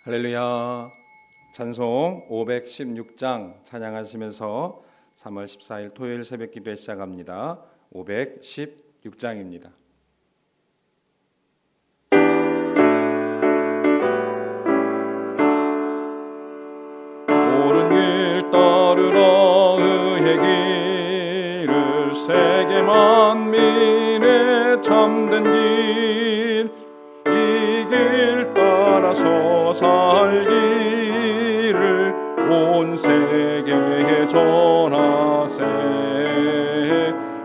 할렐루야. 찬송 516장 찬양하시면서 3월 14일 토요일 새벽 기도에 시작합니다. 516장입니다. 옳은 길 따르라 의의 길을 세계 만민의 참된 길 이 길 따라서 살기를 온 세계에 전하세.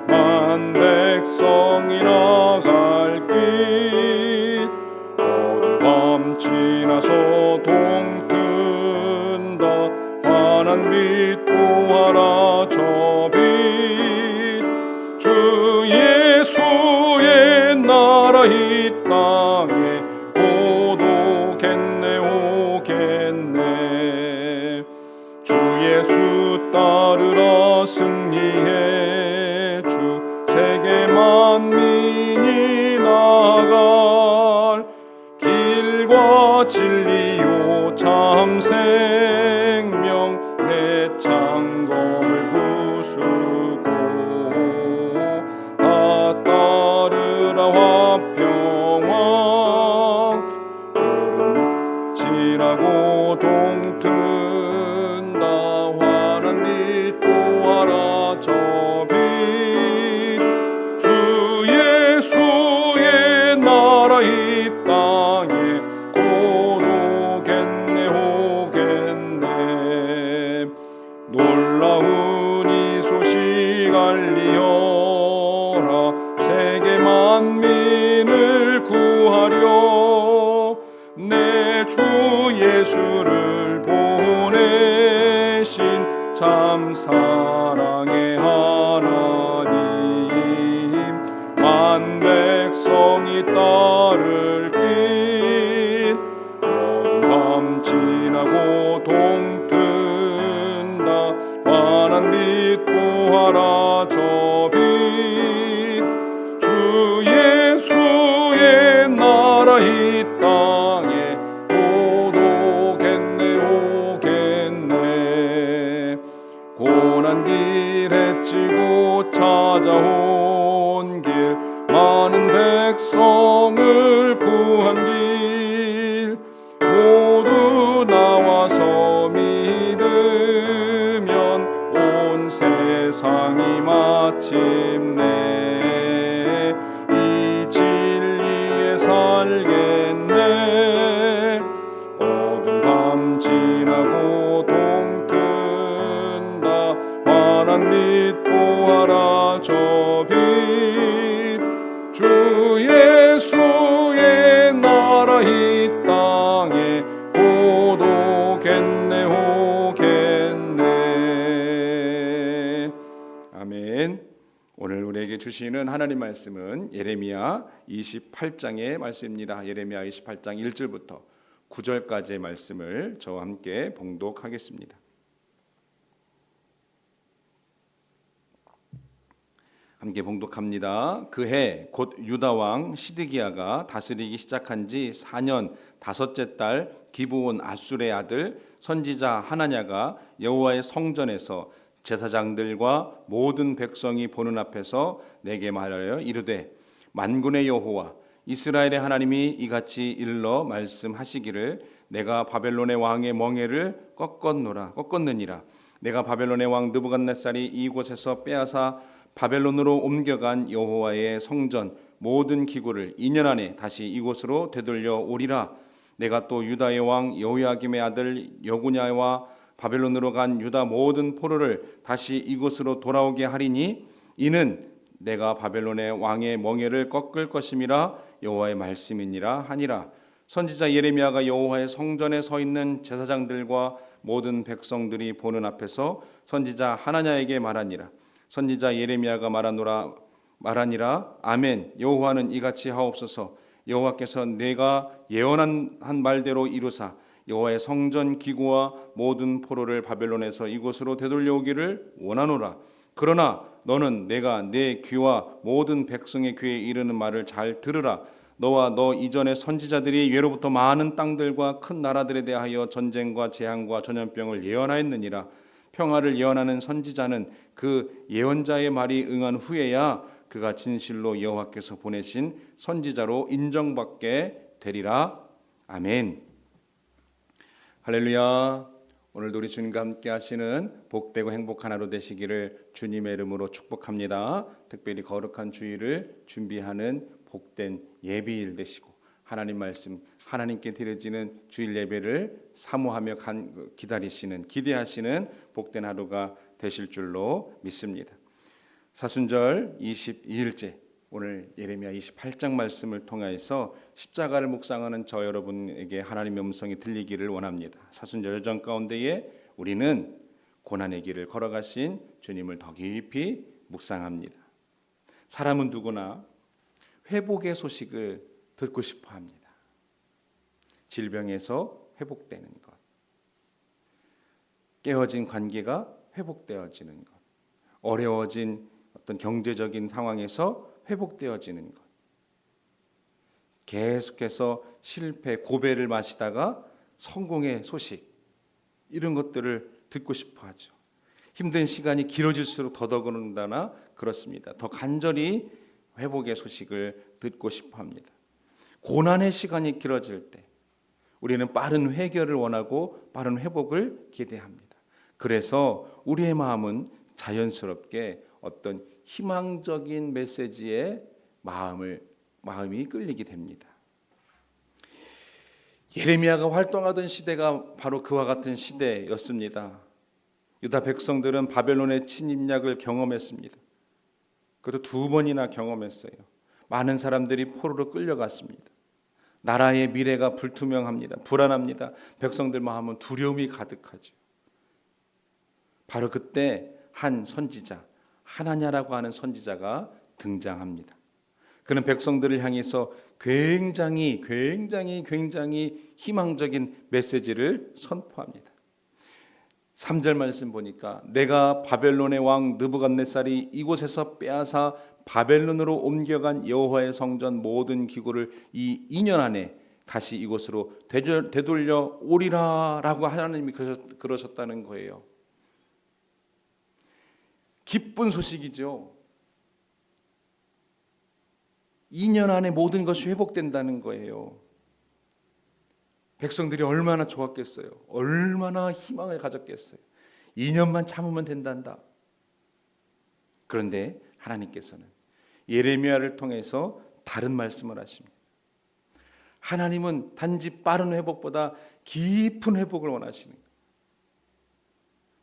만 백성이 나갈 길 어두운 밤 지나서 동튼다. 환한 빛 보아라 저 빛 주 예수의 나라 이 땅에 곧 오겠네 오겠네. 주 예수 따르라 승리해 주 세계 만민이 나갈 길과 진리요 참 생명 내 창검을 부수고 다 따르라 화평왕 오른 지나고 동튼다. 환한 빛 보아라 저 빛 주 예수의 나라 이 땅에 곧 오겠네 오겠네. 놀라운 이 소식 알리어라 세계 만민을 구하려 내 주 예수를 보내신 참 사랑의 하나님. 만 백성이 따를 길 어두운 밤 지나고 동튼다. 환한 빛 보아라 저 빛 주 예수의 나라 이 땅에 곧 오겠네 오겠네. 고난 길 헤치고 찾아온 길 많은 백성을 구한 길 모두 나와서 믿으면 온 세상이 마침내 이 진리에 살겠네. 어두운 밤 지나고 동튼다. 환한 빛 보아라 저 빛 주 예수의 나라 이 땅에 곧 오겠네 오겠네. 아멘. 오늘 우리에게 주시는 하나님 말씀은 예레미야 28장의 말씀입니다. 예레미야 28장 1절부터 9절까지의 말씀을 저와 함께 봉독하겠습니다. 함께 봉독합니다. 그 해 곧 유다 왕 시드기야가 다스리기 시작한 지 4년 다섯째 달 기브온 아술의 아들 선지자 하나냐가 여호와의 성전에서 제사장들과 모든 백성이 보는 앞에서 내게 말하여 이르되 만군의 여호와 이스라엘의 하나님이 이같이 일러 말씀하시기를 내가 바벨론의 왕의 멍에를 꺾었느니라. 내가 바벨론의 왕 느부갓네살이 이곳에서 빼앗아 바벨론으로 옮겨간 여호와의 성전 모든 기구를 2년 안에 다시 이곳으로 되돌려 오리라. 내가 또 유다의 왕 여호야김의 아들 여구냐와 바벨론으로 간 유다 모든 포로를 다시 이곳으로 돌아오게 하리니 이는 내가 바벨론의 왕의 멍에를 꺾을 것임이라 여호와의 말씀이니라 하니라. 선지자 예레미야가 여호와의 성전에 서 있는 제사장들과 모든 백성들이 보는 앞에서 선지자 하나냐에게 말하니라. 선지자 예레미야가 말하니라. 아멘. 여호와는 이같이 하옵소서. 여호와께서 내가 예언한 말대로 이루사 여호와의 성전 기구와 모든 포로를 바벨론에서 이곳으로 되돌려오기를 원하노라. 그러나 너는 내가 내 귀와 모든 백성의 귀에 이르는 말을 잘 들으라. 너와 너 이전의 선지자들이 예로부터 많은 땅들과 큰 나라들에 대하여 전쟁과 재앙과 전염병을 예언하였느니라. 평화를 예언하는 선지자는 그 예언자의 말이 응한 후에야 그가 진실로 여호와께서 보내신 선지자로 인정받게 되리라. 아멘. 할렐루야. 오늘도 우리 주님과 함께 하시는 복되고 행복한 하루 되시기를 주님의 이름으로 축복합니다. 특별히 거룩한 주일을 준비하는 복된 예비일 되시고 하나님 말씀 하나님께 드려지는 주일 예배를 사모하며 기다리시는 기대하시는 복된 하루가 되실 줄로 믿습니다. 사순절 22일째 오늘 예레미야 28장 말씀을 통해서 십자가를 묵상하는 저 여러분에게 하나님의 음성이 들리기를 원합니다. 사순절 여정 가운데에 우리는 고난의 길을 걸어가신 주님을 더 깊이 묵상합니다. 사람은 누구나 회복의 소식을 듣고 싶어 합니다. 질병에서 회복되는 것, 깨어진 관계가 회복되어지는 것, 어려워진 어떤 경제적인 상황에서 회복되어지는 것, 계속해서 실패, 고배를 마시다가 성공의 소식, 이런 것들을 듣고 싶어 하죠. 힘든 시간이 길어질수록 더더군다나 그렇습니다. 더 간절히 회복의 소식을 듣고 싶어 합니다. 고난의 시간이 길어질 때 우리는 빠른 해결을 원하고 빠른 회복을 기대합니다. 그래서 우리의 마음은 자연스럽게 어떤 희망적인 메시지에 마음이 끌리게 됩니다. 예레미야가 활동하던 시대가 바로 그와 같은 시대였습니다. 유다 백성들은 바벨론의 침략을 경험했습니다. 그것도 2번이나 경험했어요. 많은 사람들이 포로로 끌려갔습니다. 나라의 미래가 불투명합니다. 불안합니다. 백성들 마음은 두려움이 가득하죠. 바로 그때 한 선지자, 하나냐라고 하는 선지자가 등장합니다. 그는 백성들을 향해서 굉장히 희망적인 메시지를 선포합니다. 3절 말씀 보니까 내가 바벨론의 왕 느부갓네살이 이곳에서 빼앗아 바벨론으로 옮겨간 여호와의 성전 모든 기구를 이 2년 안에 다시 이곳으로 되돌려 오리라라고 하나님이 그러셨다는 거예요. 기쁜 소식이죠. 2년 안에 모든 것이 회복된다는 거예요. 백성들이 얼마나 좋았겠어요. 얼마나 희망을 가졌겠어요. 2년만 참으면 된단다. 그런데 하나님께서는 예레미야를 통해서 다른 말씀을 하십니다. 하나님은 단지 빠른 회복보다 깊은 회복을 원하시는 거예요.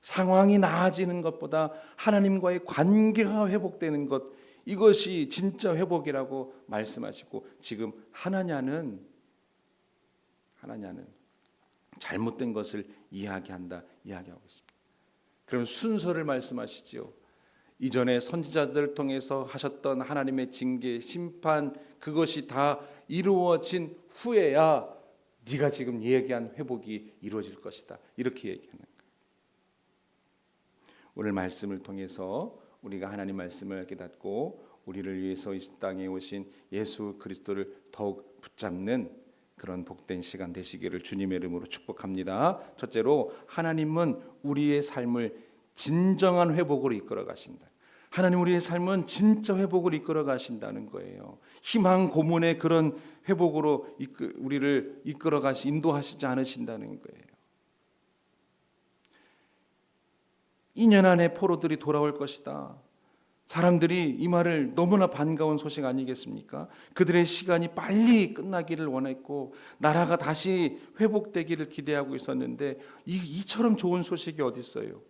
상황이 나아지는 것보다 하나님과의 관계가 회복되는 것, 이것이 진짜 회복이라고 말씀하시고, 지금 하나냐는 잘못된 것을 이야기하고 있습니다. 그럼 순서를 말씀하시지요. 이전에 선지자들을 통해서 하셨던 하나님의 징계, 심판, 그것이 다 이루어진 후에야 네가 지금 얘기한 회복이 이루어질 것이다. 이렇게 얘기하는 거예요. 오늘 말씀을 통해서 우리가 하나님 말씀을 깨닫고 우리를 위해서 이 땅에 오신 예수 그리스도를 더욱 붙잡는 그런 복된 시간 되시기를 주님의 이름으로 축복합니다. 첫째로 하나님은 우리의 삶을 진정한 회복으로 이끌어 가신다. 하나님 우리의 삶은 진짜 회복을 이끌어 가신다는 거예요. 희망 고문의 그런 회복으로 우리를 이끌어 인도하시지 않으신다는 거예요. 2년 안에 포로들이 돌아올 것이다. 사람들이 이 말을 너무나 반가운 소식 아니겠습니까? 그들의 시간이 빨리 끝나기를 원했고 나라가 다시 회복되기를 기대하고 있었는데 이처럼 좋은 소식이 어디 있어요?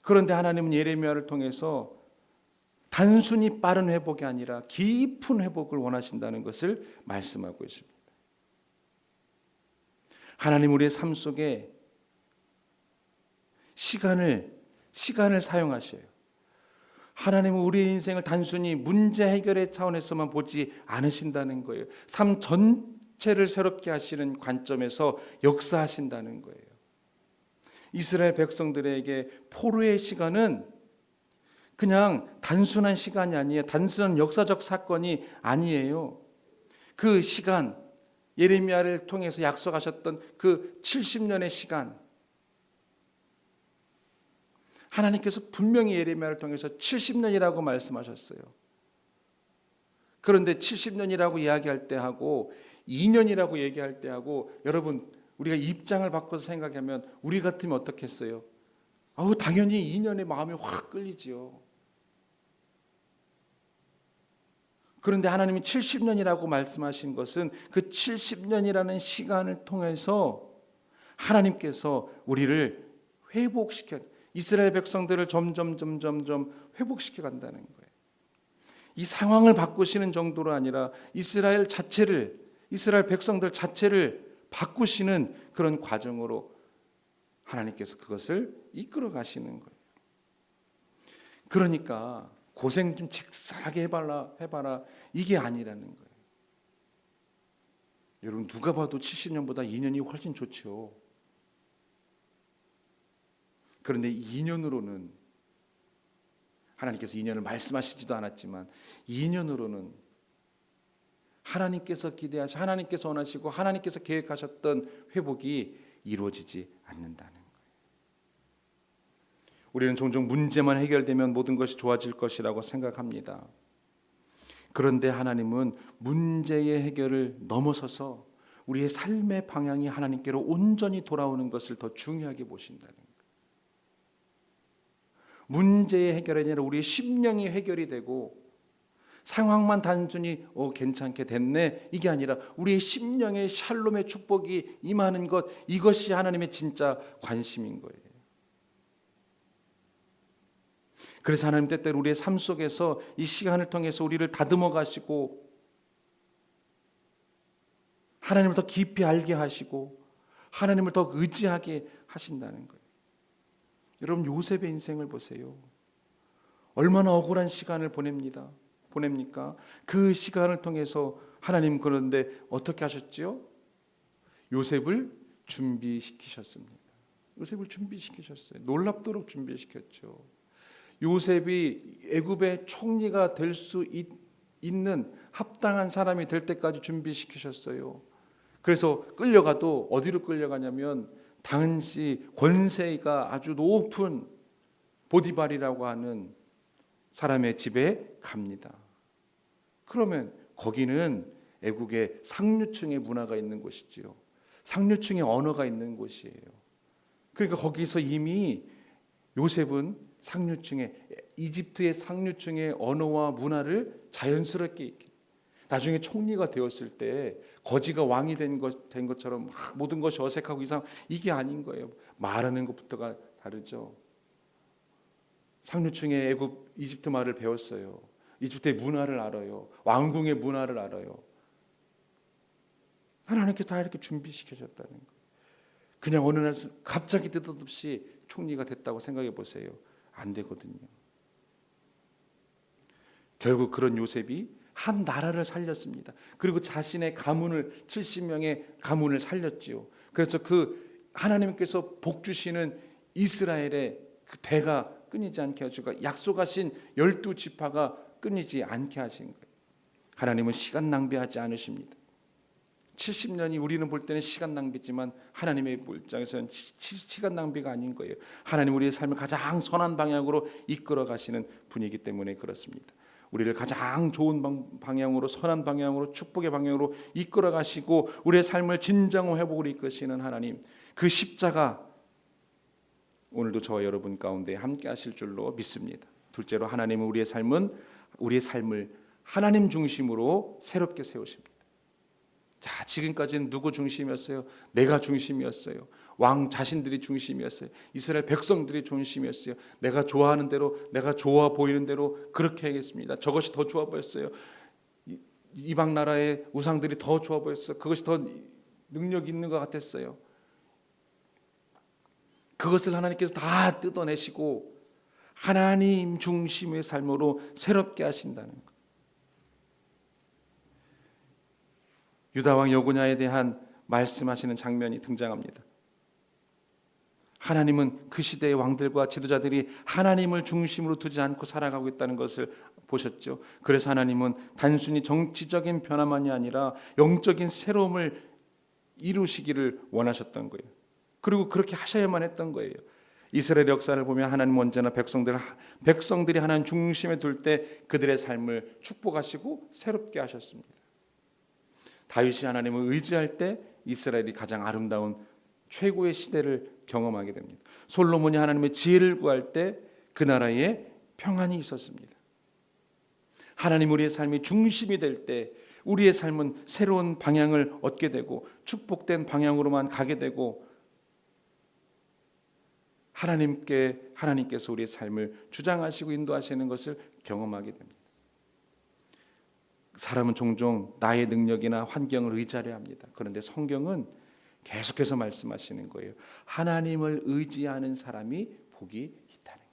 그런데 하나님은 예레미야를 통해서 단순히 빠른 회복이 아니라 깊은 회복을 원하신다는 것을 말씀하고 있습니다. 하나님 우리의 삶 속에 시간을 사용하셔요. 하나님은 우리의 인생을 단순히 문제 해결의 차원에서만 보지 않으신다는 거예요. 삶 전체를 새롭게 하시는 관점에서 역사하신다는 거예요. 이스라엘 백성들에게 포로의 시간은 그냥 단순한 시간이 아니에요. 단순한 역사적 사건이 아니에요. 그 시간, 예레미야를 통해서 약속하셨던 그 70년의 시간, 하나님께서 분명히 예레미야를 통해서 70년이라고 말씀하셨어요. 그런데 70년이라고 이야기할 때 하고 2년이라고 얘기할 때 하고, 여러분 우리가 입장을 바꿔서 생각하면 우리 같으면 어떻겠어요? 당연히 2년에 마음이 확 끌리지요. 그런데 하나님이 70년이라고 말씀하신 것은 그 70년이라는 시간을 통해서 하나님께서 우리를 회복시켜, 이스라엘 백성들을 점점 회복시켜 간다는 거예요. 이 상황을 바꾸시는 정도로 아니라 이스라엘 백성들 자체를 바꾸시는 그런 과정으로 하나님께서 그것을 이끌어 가시는 거예요. 그러니까 고생 좀 직설하게 해봐라 이게 아니라는 거예요. 여러분 누가 봐도 70년보다 2년이 훨씬 좋죠. 그런데 2년으로는 하나님께서 2년을 말씀하시지도 않았지만 2년으로는 하나님께서 기대하시고 하나님께서 원하시고 하나님께서 계획하셨던 회복이 이루어지지 않는다는 거예요. 우리는 종종 문제만 해결되면 모든 것이 좋아질 것이라고 생각합니다. 그런데 하나님은 문제의 해결을 넘어서서 우리의 삶의 방향이 하나님께로 온전히 돌아오는 것을 더 중요하게 보신다는 거예요. 문제의 해결이 아니라 우리의 심령이 해결이 되고, 상황만 단순히 괜찮게 됐네 이게 아니라 우리의 심령의 샬롬의 축복이 임하는 것, 이것이 하나님의 진짜 관심인 거예요. 그래서 하나님 때때로 우리의 삶 속에서 이 시간을 통해서 우리를 다듬어 가시고 하나님을 더 깊이 알게 하시고 하나님을 더 의지하게 하신다는 거예요. 여러분 요셉의 인생을 보세요. 얼마나 억울한 시간을 보냅니까? 그 시간을 통해서 하나님 그런데 어떻게 하셨지요? 요셉을 준비시키셨습니다. 요셉을 준비시키셨어요. 놀랍도록 준비시켰죠. 요셉이 애굽의 총리가 될 수 있는 합당한 사람이 될 때까지 준비시키셨어요. 그래서 끌려가도 어디로 끌려가냐면 당시 권세가 아주 높은 보디발이라고 하는 사람의 집에 갑니다. 그러면 거기는 애국의 상류층의 문화가 있는 곳이지요. 상류층의 언어가 있는 곳이에요. 그러니까 거기서 이미 요셉은 이집트의 상류층의 언어와 문화를 자연스럽게 나중에 총리가 되었을 때 거지가 왕이 된 것처럼 모든 것이 어색하고 이게 아닌 거예요. 말하는 것부터가 다르죠. 상류층의 이집트 말을 배웠어요. 이집트의 문화를 알아요. 왕궁의 문화를 알아요. 하나님께서 다 이렇게 준비시켜줬다는 거예요. 그냥 어느 날 갑자기 뜻없이 총리가 됐다고 생각해 보세요. 안 되거든요. 결국 그런 요셉이 한 나라를 살렸습니다. 그리고 자신의 가문을 70명의 가문을 살렸지요. 그래서 그 하나님께서 복 주시는 이스라엘의 그 대가 끊이지 않게 하시고 약속하신 12지파가 끊이지 않게 하신 거예요. 하나님은 시간 낭비하지 않으십니다. 70년이 우리는 볼 때는 시간 낭비지만 하나님의 입장에서는 시간 낭비가 아닌 거예요. 하나님 우리의 삶을 가장 선한 방향으로 이끌어 가시는 분이기 때문에 그렇습니다. 우리를 가장 좋은 방향으로, 선한 방향으로, 축복의 방향으로 이끌어 가시고 우리의 삶을 진정 회복으로 이끄시는 하나님, 그 십자가 오늘도 저와 여러분 가운데 함께 하실 줄로 믿습니다. 둘째로 하나님은 우리의 삶을 하나님 중심으로 새롭게 세우십니다. 자, 지금까지는 누구 중심이었어요? 내가 중심이었어요. 왕 자신들이 중심이었어요. 이스라엘 백성들이 중심이었어요. 내가 좋아하는 대로, 내가 좋아 보이는 대로 그렇게 하겠습니다. 저것이 더 좋아 보였어요. 이방 나라의 우상들이 더 좋아 보였어요. 그것이 더 능력 있는 것 같았어요. 그것을 하나님께서 다 뜯어내시고 하나님 중심의 삶으로 새롭게 하신다는 것. 유다왕 여고냐에 대한 말씀하시는 장면이 등장합니다. 하나님은 그 시대의 왕들과 지도자들이 하나님을 중심으로 두지 않고 살아가고 있다는 것을 보셨죠? 그래서 하나님은 단순히 정치적인 변화만이 아니라 영적인 새로움을 이루시기를 원하셨던 거예요. 그리고 그렇게 하셔야만 했던 거예요. 이스라엘 역사를 보면 하나님 언제나 백성들이 하나님 중심에 둘 때 그들의 삶을 축복하시고 새롭게 하셨습니다. 다윗이 하나님을 의지할 때 이스라엘이 가장 아름다운 최고의 시대를 경험하게 됩니다. 솔로몬이 하나님의 지혜를 구할 때 그 나라에 평안이 있었습니다. 하나님 우리의 삶이 중심이 될 때 우리의 삶은 새로운 방향을 얻게 되고 축복된 방향으로만 가게 되고 하나님께서 우리의 삶을 주장하시고 인도하시는 것을 경험하게 됩니다. 사람은 종종 나의 능력이나 환경을 의지하려 합니다. 그런데 성경은 계속해서 말씀하시는 거예요. 하나님을 의지하는 사람이 복이 있다는 거예요.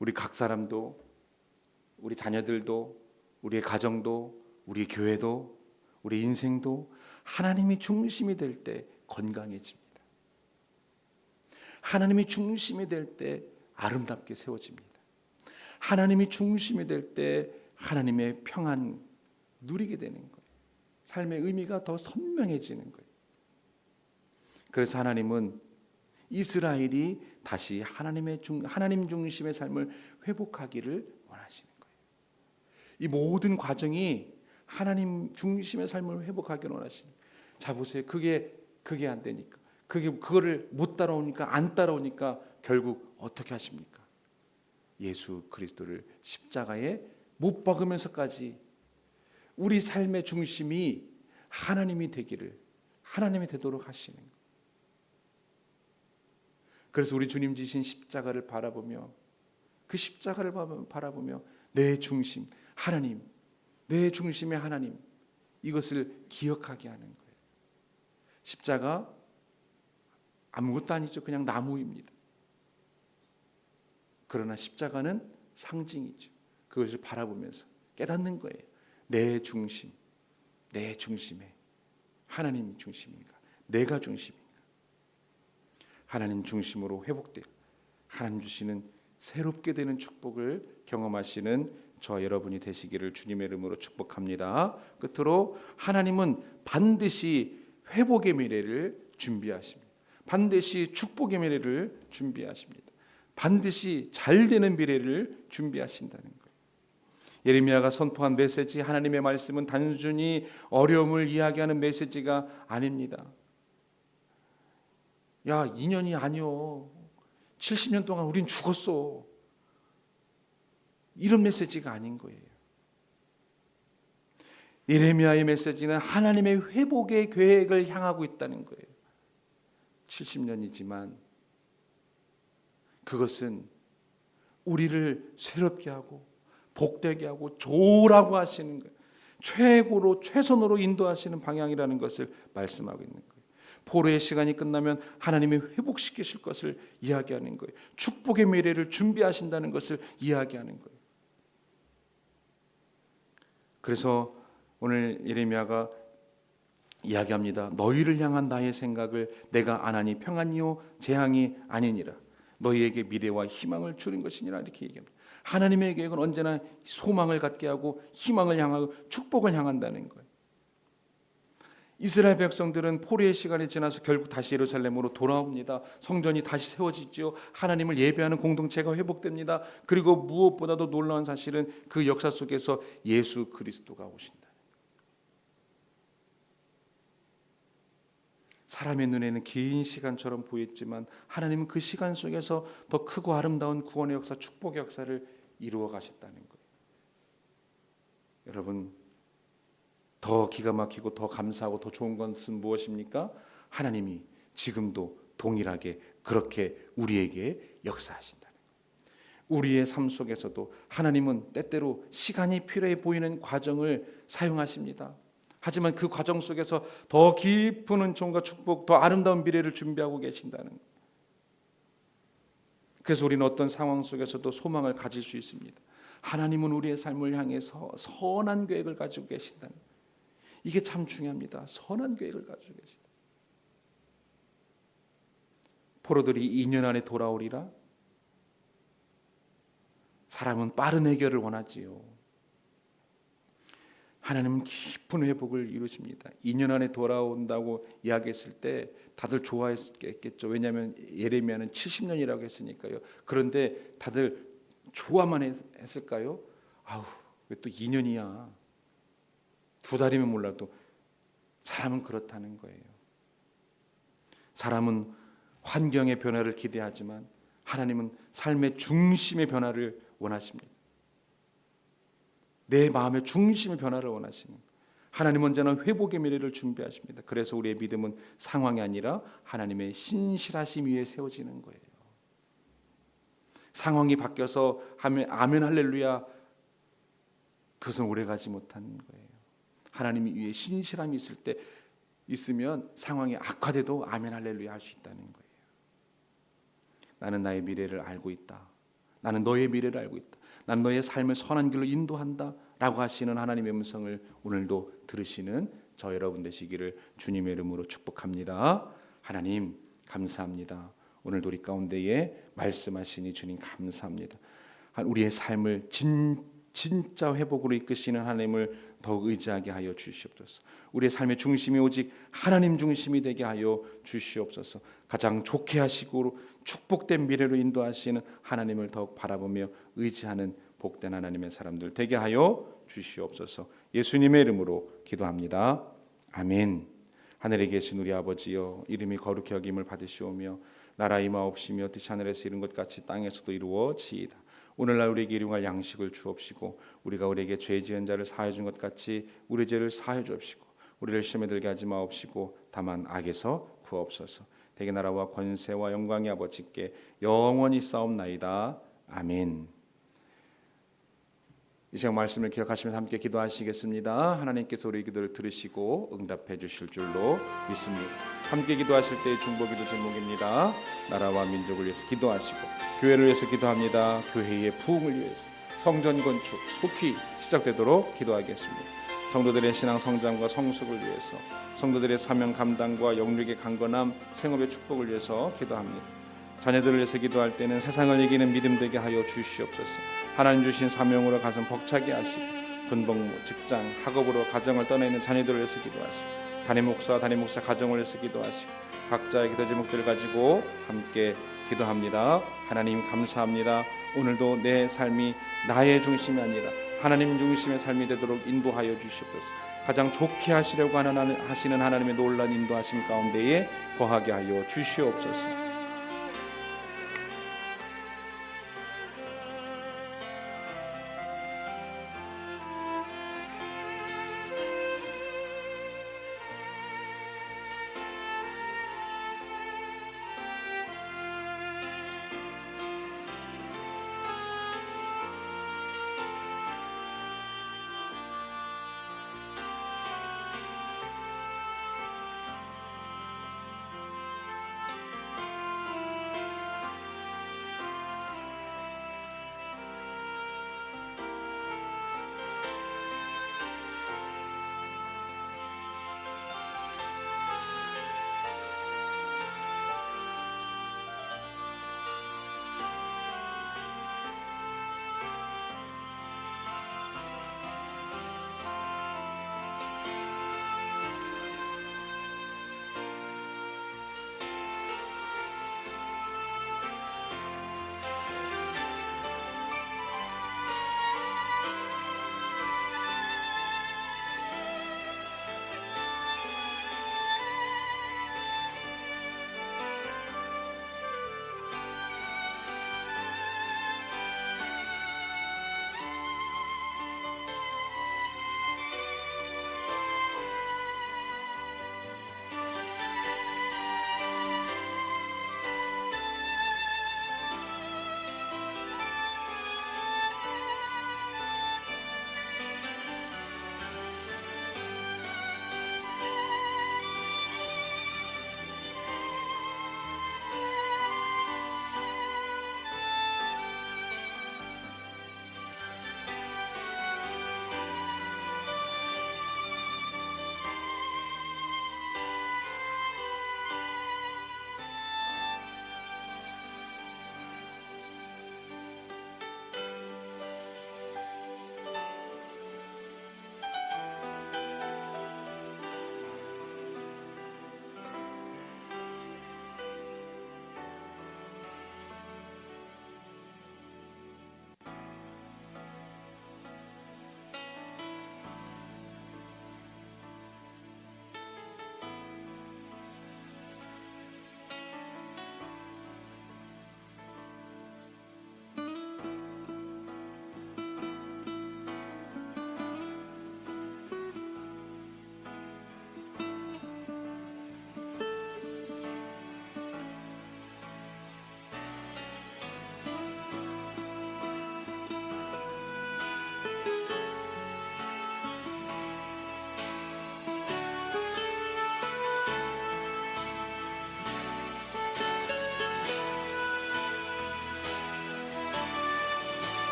우리 각 사람도, 우리 자녀들도, 우리의 가정도, 우리 교회도, 우리 인생도 하나님이 중심이 될 때 건강해집니다. 하나님이 중심이 될 때 아름답게 세워집니다. 하나님이 중심이 될 때 하나님의 평안 누리게 되는 거예요. 삶의 의미가 더 선명해지는 거예요. 그래서 하나님은 이스라엘이 다시 하나님 중심의 삶을 회복하기를 원하시는 거예요. 이 모든 과정이 하나님 중심의 삶을 회복하기를 원하시는 거예요. 자 보세요. 그게 안 되니까, 그거를 못 따라오니까, 안 따라오니까 결국 어떻게 하십니까? 예수 그리스도를 십자가에 못 박으면서까지 우리 삶의 중심이 하나님이 되도록 하시는 거예요. 그래서 우리 주님 지신 십자가를 바라보며, 그 십자가를 바라보며 내 중심 하나님, 내 중심의 하나님, 이것을 기억하게 하는 거예요. 십자가 아무것도 아니죠. 그냥 나무입니다. 그러나 십자가는 상징이죠. 그것을 바라보면서 깨닫는 거예요. 내 중심에 하나님 중심인가, 내가 중심인가. 하나님 중심으로 회복되어 하나님 주시는 새롭게 되는 축복을 경험하시는 저 여러분이 되시기를 주님의 이름으로 축복합니다. 끝으로 하나님은 반드시 회복의 미래를 준비하십니다. 반드시 축복의 미래를 준비하십니다. 반드시 잘 되는 미래를 준비하신다는 거예요. 예레미야가 선포한 메시지, 하나님의 말씀은 단순히 어려움을 이야기하는 메시지가 아닙니다. 야, 2년이 아니요, 70년 동안 우린 죽었어, 이런 메시지가 아닌 거예요. 예레미야의 메시지는 하나님의 회복의 계획을 향하고 있다는 거예요. 70년이지만 그것은 우리를 새롭게 하고 복되게 하고 좋으라고 하시는 거예요. 최고로 최선으로 인도하시는 방향이라는 것을 말씀하고 있는 거예요. 포로의 시간이 끝나면 하나님이 회복시키실 것을 이야기하는 거예요. 축복의 미래를 준비하신다는 것을 이야기하는 거예요. 그래서 오늘 예레미야가 이야기합니다. 너희를 향한 나의 생각을 내가 안 하니 평안이요 재앙이 아니니라. 너희에게 미래와 희망을 주는 것이니라. 이렇게 얘기합니다. 하나님의 계획은 언제나 소망을 갖게 하고 희망을 향하고 축복을 향한다는 거예요. 이스라엘 백성들은 포로의 시간이 지나서 결국 다시 예루살렘으로 돌아옵니다. 성전이 다시 세워지죠. 하나님을 예배하는 공동체가 회복됩니다. 그리고 무엇보다도 놀라운 사실은 그 역사 속에서 예수 그리스도가 오신다. 사람의 눈에는 긴 시간처럼 보였지만 하나님은 그 시간 속에서 더 크고 아름다운 구원의 역사, 축복의 역사를 이루어 가셨다는 거예요. 여러분, 더 기가 막히고 더 감사하고 더 좋은 것은 무엇입니까? 하나님이 지금도 동일하게 그렇게 우리에게 역사하신다는 거예요. 우리의 삶 속에서도 하나님은 때때로 시간이 필요해 보이는 과정을 사용하십니다. 하지만 그 과정 속에서 더 깊은 은총과 축복, 더 아름다운 미래를 준비하고 계신다는 거예요. 그래서 우리는 어떤 상황 속에서도 소망을 가질 수 있습니다. 하나님은 우리의 삶을 향해서 선한 계획을 가지고 계신다는 거예요. 이게 참 중요합니다. 선한 계획을 가지고 계신다. 포로들이 2년 안에 돌아오리라. 사람은 빠른 해결을 원하지요. 하나님은 깊은 회복을 이루십니다. 2년 안에 돌아온다고 이야기했을 때 다들 좋아했겠죠. 왜냐하면 예레미야는 70년이라고 했으니까요. 그런데 다들 좋아만 했을까요? 아우, 왜 또 2년이야. 2달이면 몰라도 사람은 그렇다는 거예요. 사람은 환경의 변화를 기대하지만 하나님은 삶의 중심의 변화를 원하십니다. 내 마음의 중심의 변화를 원하시는 하나님 언제나 회복의 미래를 준비하십니다. 그래서 우리의 믿음은 상황이 아니라 하나님의 신실하심 위에 세워지는 거예요. 상황이 바뀌어서 하면 아멘 할렐루야, 그것은 오래가지 못하는 거예요. 하나님이 위에 신실함이 있을 때 있으면 상황이 악화돼도 아멘 할렐루야 할 수 있다는 거예요. 나는 나의 미래를 알고 있다. 나는 너의 미래를 알고 있다. 난 너의 삶을 선한 길로 인도한다 라고 하시는 하나님의 음성을 오늘도 들으시는 저 여러분 되시기를 주님의 이름으로 축복합니다. 하나님 감사합니다. 오늘도 우리 가운데에 말씀하시니 주님 감사합니다. 우리의 삶을 진짜 회복으로 이끄시는 하나님을 더욱 의지하게 하여 주시옵소서. 우리의 삶의 중심이 오직 하나님 중심이 되게 하여 주시옵소서. 가장 좋게 하시고 축복된 미래로 인도하시는 하나님을 더욱 바라보며 의지하는 복된 하나님의 사람들 되게 하여 주시옵소서. 예수님의 이름으로 기도합니다. 아멘. 하늘에 계신 우리 아버지여, 이름이 거룩히 여김을 받으시오며 나라 임하옵시며 뜻이 하늘에서 이룬 것 같이 땅에서도 이루어지이다. 오늘날 우리에게 일용할 양식을 주옵시고 우리가 우리에게 죄 지은 자를 사하여 준 것 같이 우리 죄를 사하여 주옵시고 우리를 시험에 들게 하지 마옵시고 다만 악에서 구하옵소서. 대개 나라와 권세와 영광이 아버지께 영원히 싸움나이다. 아멘. 이 시간 말씀을 기억하시면서 함께 기도하시겠습니다. 하나님께서 우리 기도를 들으시고 응답해 주실 줄로 믿습니다. 함께 기도하실 때의 중보기도 제목입니다. 나라와 민족을 위해서 기도하시고 교회를 위해서 기도합니다. 교회의 부흥을 위해서 성전 건축 속히 시작되도록 기도하겠습니다. 성도들의 신앙 성장과 성숙을 위해서 성도들의 사명 감당과 영육의 강건함 생업의 축복을 위해서 기도합니다. 자녀들을 위해서 기도할 때는 세상을 이기는 믿음 되게 하여 주시옵소서. 하나님 주신 사명으로 가슴 벅차게 하시고 군복무, 직장, 학업으로 가정을 떠나 있는 자녀들을 위해서 기도하시고 담임 목사 가정을 위해서 기도하시고 각자의 기도 제목들을 가지고 함께 기도합니다. 하나님 감사합니다. 오늘도 내 삶이 나의 중심이 아니라 하나님 중심의 삶이 되도록 인도하여 주시옵소서. 가장 좋게 하시려고 하시는 하나님의 놀라운 인도하심 가운데에 거하게 하여 주시옵소서.